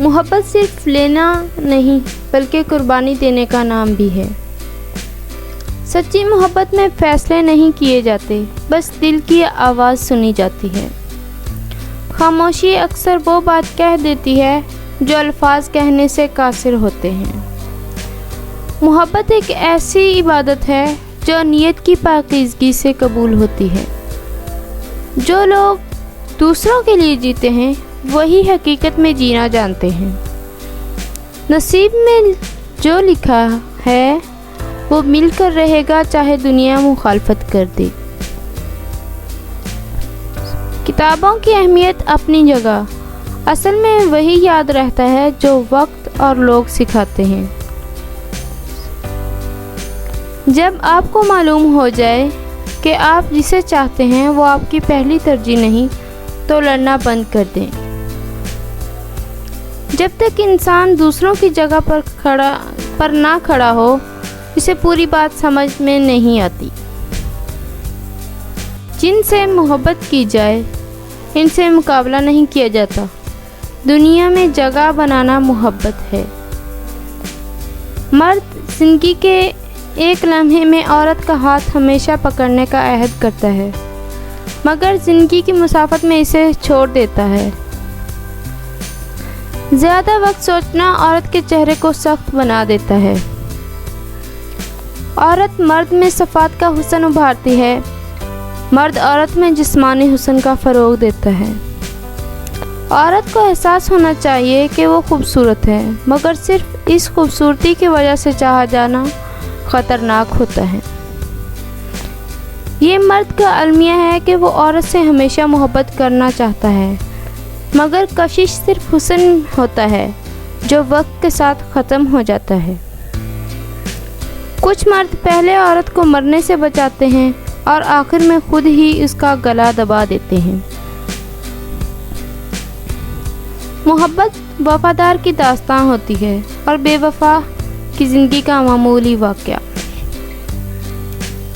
محبت صرف لینا نہیں بلکہ قربانی دینے کا نام بھی ہے۔ سچی محبت میں فیصلے نہیں کیے جاتے، بس دل کی آواز سنی جاتی ہے۔ خاموشی اکثر وہ بات کہہ دیتی ہے جو الفاظ کہنے سے قاصر ہوتے ہیں۔ محبت ایک ایسی عبادت ہے جو نیت کی پاکیزگی سے قبول ہوتی ہے۔ جو لوگ دوسروں کے لیے جیتے ہیں وہی حقیقت میں جینا جانتے ہیں۔ نصیب میں جو لکھا ہے وہ مل کر رہے گا، چاہے دنیا مخالفت کر دے۔ کتابوں کی اہمیت اپنی جگہ، اصل میں وہی یاد رہتا ہے جو وقت اور لوگ سکھاتے ہیں۔ جب آپ کو معلوم ہو جائے کہ آپ جسے چاہتے ہیں وہ آپ کی پہلی ترجیح نہیں تو لڑنا بند کر دیں۔ جب تک انسان دوسروں کی جگہ پر نہ کھڑا ہو اسے پوری بات سمجھ میں نہیں آتی۔ جن سے محبت کی جائے ان سے مقابلہ نہیں کیا جاتا۔ دنیا میں جگہ بنانا محبت ہے۔ مرد زندگی کے ایک لمحے میں عورت کا ہاتھ ہمیشہ پکڑنے کا عہد کرتا ہے، مگر زندگی کی مسافت میں اسے چھوڑ دیتا ہے۔ زیادہ وقت سوچنا عورت کے چہرے کو سخت بنا دیتا ہے۔ عورت مرد میں صفات کا حسن ابھارتی ہے، مرد عورت میں جسمانی حسن کا فروغ دیتا ہے۔ عورت کو احساس ہونا چاہیے کہ وہ خوبصورت ہے، مگر صرف اس خوبصورتی کی وجہ سے چاہا جانا خطرناک ہوتا ہے۔ یہ مرد کا المیہ ہے کہ وہ عورت سے ہمیشہ محبت کرنا چاہتا ہے، مگر کشش صرف حسن ہوتا ہے جو وقت کے ساتھ ختم ہو جاتا ہے۔ کچھ مرد پہلے عورت کو مرنے سے بچاتے ہیں اور آخر میں خود ہی اس کا گلا دبا دیتے ہیں۔ محبت وفادار کی داستان ہوتی ہے اور بے وفا کی زندگی کا معمولی واقعہ۔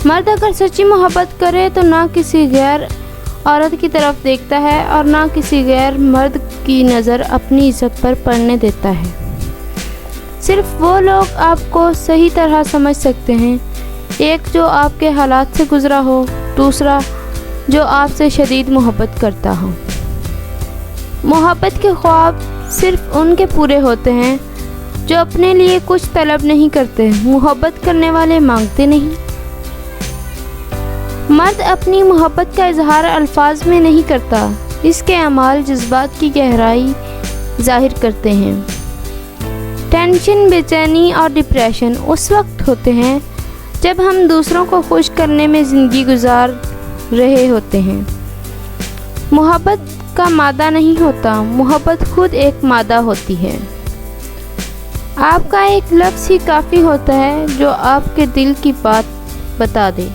مرد اگر سچی محبت کرے تو نہ کسی غیر عورت کی طرف دیکھتا ہے اور نہ کسی غیر مرد کی نظر اپنی عزت پر پڑنے دیتا ہے۔ صرف وہ لوگ آپ کو صحیح طرح سمجھ سکتے ہیں، ایک جو آپ کے حالات سے گزرا ہو، دوسرا جو آپ سے شدید محبت کرتا ہو۔ محبت کے خواب صرف ان کے پورے ہوتے ہیں جو اپنے لیے کچھ طلب نہیں کرتے۔ محبت کرنے والے مانگتے نہیں۔ مرد اپنی محبت کا اظہار الفاظ میں نہیں کرتا، اس کے اعمال جذبات کی گہرائی ظاہر کرتے ہیں۔ ٹینشن، بے چینی اور ڈپریشن اس وقت ہوتے ہیں جب ہم دوسروں کو خوش کرنے میں زندگی گزار رہے ہوتے ہیں۔ محبت کا مادہ نہیں ہوتا، محبت خود ایک مادہ ہوتی ہے۔ آپ کا ایک لفظ ہی کافی ہوتا ہے جو آپ کے دل کی بات بتا دے۔